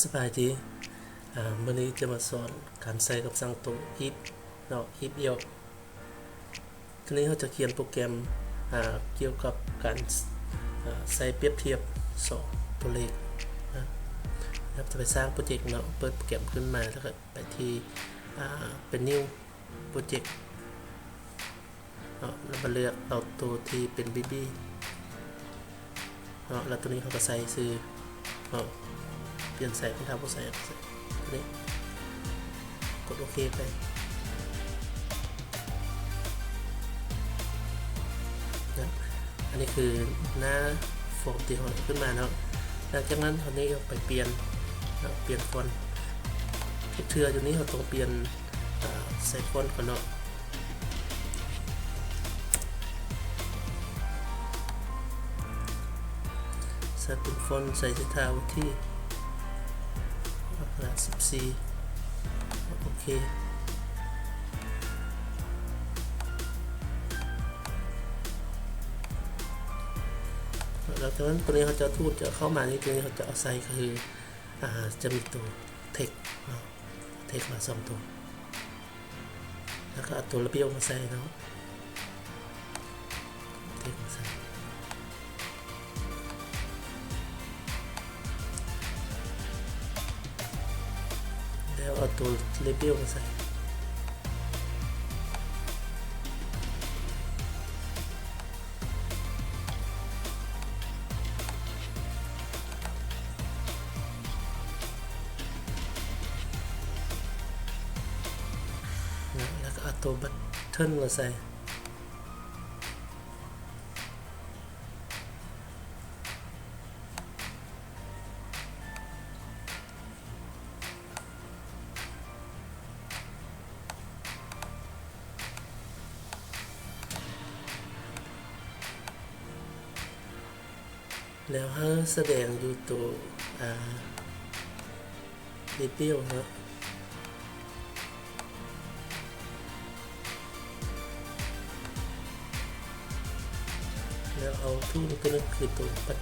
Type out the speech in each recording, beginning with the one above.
สบายดีวันนี้จะมาสอนการใส่กับสั่งตัว if เนาะ if เอียวทีนี้เราจะเขียนโปรแกรมเกี่ยวกับการใส่เปรียบเทียบ2ตัวเลขนะครับจะไปสร้างโปรเจกต์เนาะเปิดโปรแกรมขึ้นมาแล้วก็ไปที่เป็น new project เนาะแล้วมาเลือกเอาตัวที่เป็น BB เนาะแล้วตัวนี้เขาก็ใส่ซื้อเนาะเปลี่ยนใส่เป็นทางผู้ใส่ตัวนี้กดโอเคไปนะอันนี้คือหน้าฟอร์มที่เราขึ้นมาเนาะหลังจากนั้นตอนนี้เราไปเปลี่ยนฟอนต์ทุกเทื่ออยู่นี้เราต้องเปลี่ยนใส่ฟอนต์ก่อนเนาะใส่เป็นฟอนต์ใส่ที่เท้าที่ขนาด14โอเคแล้วจากนั้นตัวนี้เขาจะทูตจะเข้ามานี่ตัวนี้เขาจะเอาใส่คือจะมีตัวเทคมา2ตัวแล้วก็ตัวระเบียวมาใส่เนาะเทคมาใส่แล้วเอาตัวระเบียวมาใส่แล้วก็เอาตัวบัตเทิลมาใส่แล้วให้แสดงอยู่ตัวรีเปียวนะแล้วเอาทูลตัวนึงคือตัวปัด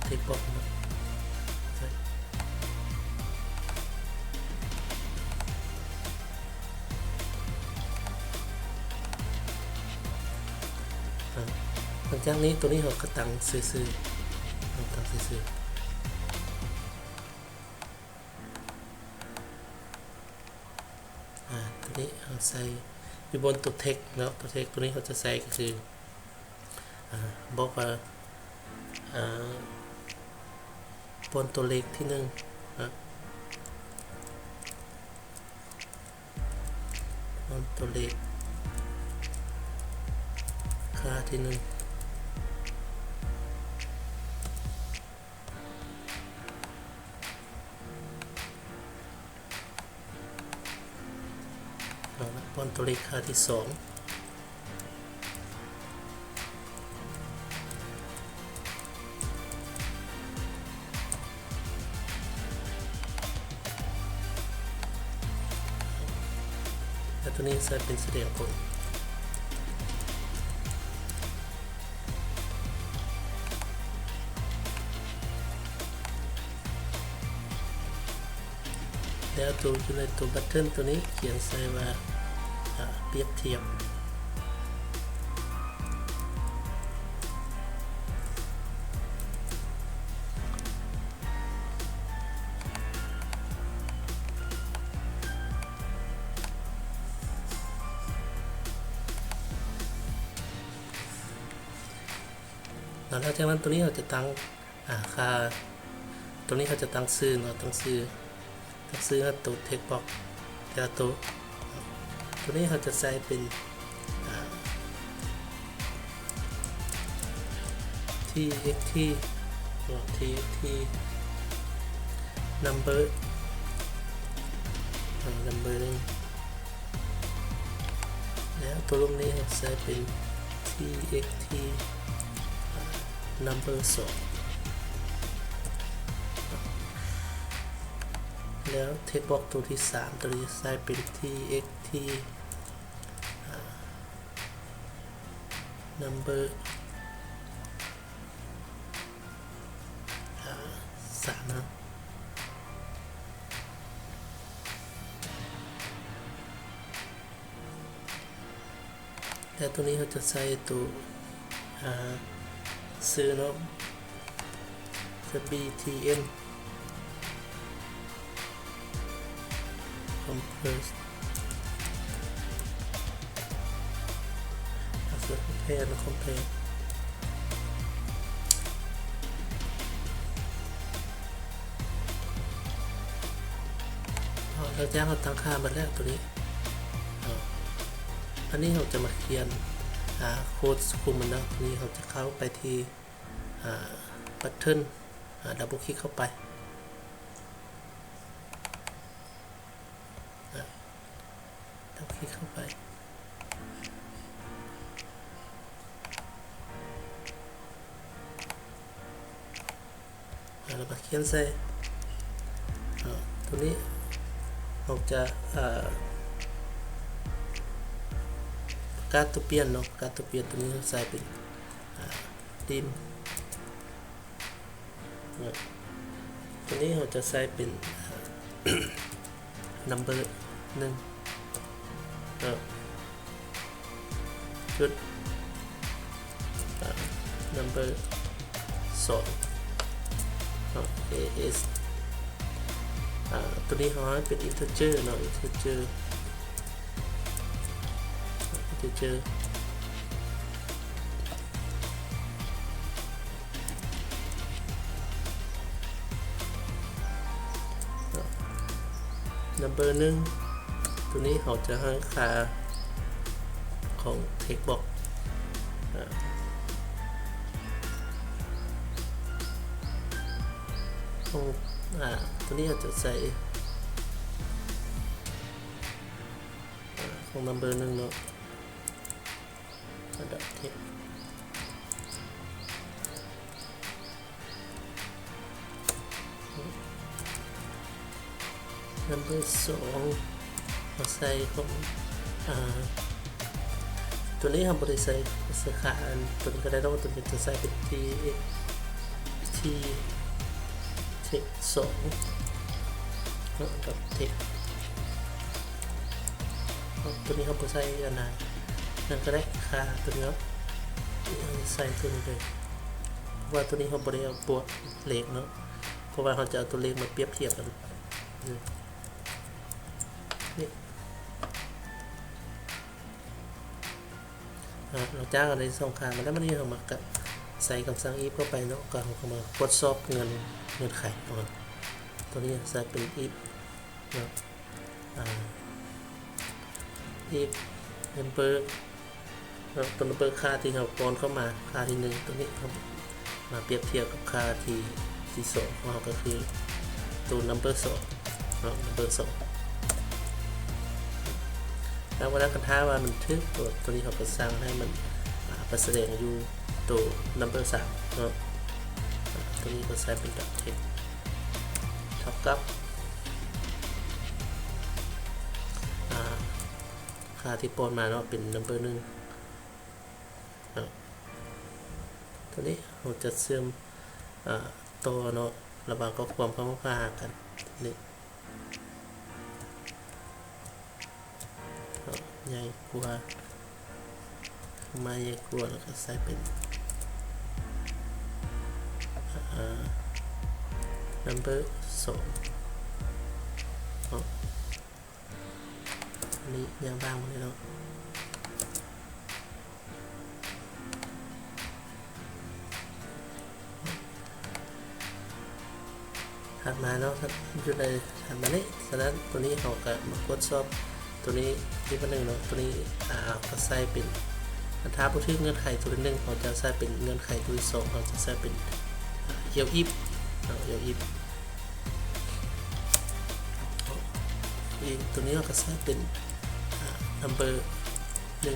เทปบอกนะหลังจากนี้ตัวนี้เราก็ตั้งซื่อตั้งซื่อตัวนี้เราใส่อยู่บนตัวเทคแล้วตัวเทคตัวนี้เขาจะใส่ก็คือบอกว่าบนตัวเลขที่1บนตัวเลขค่าที่1บนตัวเลขค่าที่2แล้วตัวนี้ใส่เป็นแสดงผลแล้วตัวอยู่ในตัวบัตเทิลตัวนี้เขียนใส่ว่าเปรียบเทียบแล้วจากนั้นตัวนี้เราจะตั้งค่าตัวนี้เขาจะตั้งซื้อเราตั้งซื้อตัวเทคบ็อกแต่ละตัวนี้เขาจะใส่เป็นtxt number นึงแล้วตัวรูปนี้เขาใส่เป็น txt number 2แล้วเทคบ็อกตัวที่3ตัวนี้ใส่เป็น txt number 3นะ และตัวนี้เขาจะใส่ตัวซื้อเนาะจะ btn compress after compare และ compare เราจ้างเราตั้งค่ามาแล้วตัวนี้อันนี้เราจะมาเขียนโค้ดคุมมันนะตัวนี้เราจะเข้าไปที่บัตเทิลดับเบิลคลิกเข้าไปดับเบิลคลิกเข้าไปเรามาเขียนใส่ตัวนี้เราจะการตัวเปลี่ยนเนาะการตัวเปลี่ยนตัวนี้ใส่เป็นดิมตัวนี้เราจะใส่เป็น number 1จุด number 2 as ตัวนี้เขาให้เป็น integer เนาะ integer number 1ตัวนี้เขาจะให้ค่าของ text box ตัวนี้เราจะใส่ของ number 1เนาะดับ text number 2เราใส่ของตัวนี้เราบริใส่สาขาตัวนี้ก็ได้แล้วตัวนี้จะใส่เป็นที่2กับ text ตัวนี้เขาบริใส่อันนั้นนั่นก็ได้ค่าตัวนี้ใส่ตัวนี้เลยว่าตัวนี้เขาบริเอาบวกเลขเนาะเพราะว่าเขาจะเอาตัวเลขมาเปรียบเทียบกันนี่เราจ้างอะไรส่งค่ามาแล้วมันนี่เรามาใส่คำสั่ง if เข้าไปเนาะก่อนเขามากดสอบเงินไขตัวนี้ใส่เป็น if เนาะif number ตัว number ค่าที่เราป้อนเข้ามาค่าที่1ตัวนี้เขามาเปรียบเทียบกับค่าที่2ของเราก็คือตัว number 2เนาะ number 2แล้วเวลากระท้าว่ามันทึกตัวนี้เขาก็สร้างให้มันไปแสดงอยู่ตัว number 3เนาะตัวนี้ก็ใช้เป็นดับเทคเท่ากับค่าที่ป้อนมาเนาะเป็น number 1ตัวนี้เราจะเชื่อมตัวเนาะระหว่างข้อความเข้ามาหากันนี่ใหญ่กว่ามาใหญ่กว่าแล้วก็ใส่เป็นnumber 2อันนี้ยังบ้างเลยเนาะถัดมาเนาะจุดใดถัดมานี้ฉะนั้นตัวนี้เขาก็มากดสอบตัวนี้ที่1เนาะตัวนี้ก็ใส่เป็นถ้าพูดถึงเงื่อนไขตัวที่1เขาจะใส่เป็นเงื่อนไขตัวที่2เขาจะใส่เป็นเอียวอิฟตัวนี้เราก็ใส่เป็นnumber 1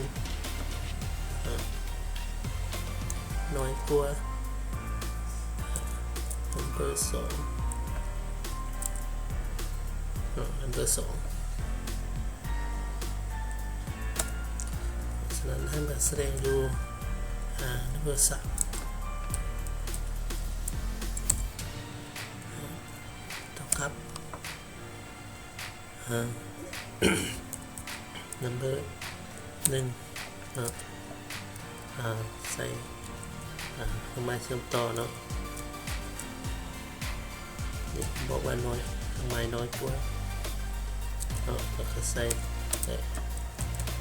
น้อยกว่า number 2number 2ฉะนั้นให้มันแสดงอยู่number 3เท่ากับnumber 1 ใส่เครื่องหมายเชื่อมต่อเนาะนี่บอกว่าน้อยเครื่องหมายน้อยกว่าแล้วก็ใส่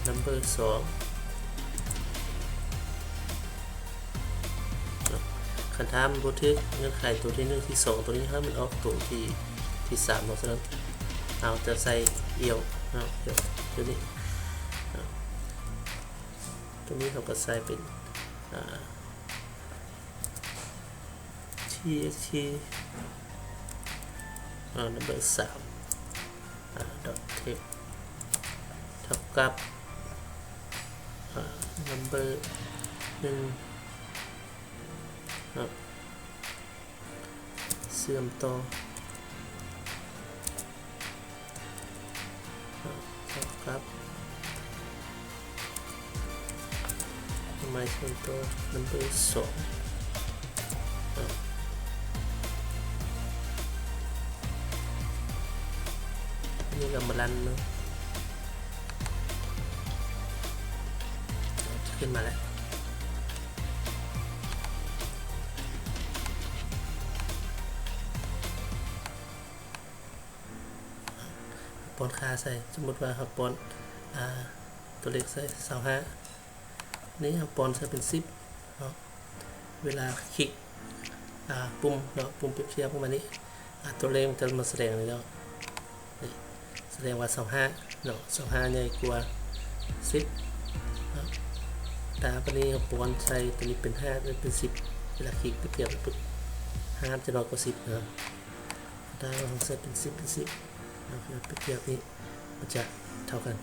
number 2คันถามบ่ถึกเงื่อนไขตัวที่1ที่2ตัวนี้ให้มันออกตัวที่3เนาะฉะนั้นเอาจะใส่เอี่ยวเนาะเดี๋ยวตัวนี้เขาก็ใส่เป็นtxt number 3 dot text เท่ากับnumber 1เชื่อมต่อเท่ากับหมายเชื่อมต่อ number 2นี่ก็มาลันเนาะขึ้นมาแล้วปอนค่าใส่สมมติว่าครับปอนตัวเลขใส่25นี่ครับปอนใส่เป็น10เนาะเวลาคลิกปุ่มเนาะปุ่มเปรียบเทียบพวกมันนี้ตัวเลขมันจะมาแสดงเลยแล้วแสดงว่า25เนาะ25ใหญ่กว่า10เนาะแต่ปนี้ครับปอนใส่ตัวนี้เป็น5เป็น10เวลาคลิกเปรียบเทียบปุ๊บ5จะน้อยกว่า10เนาะถ้าเราใส่เป็น10เราเปรียบเทียบนี้มันจะเท่ากัน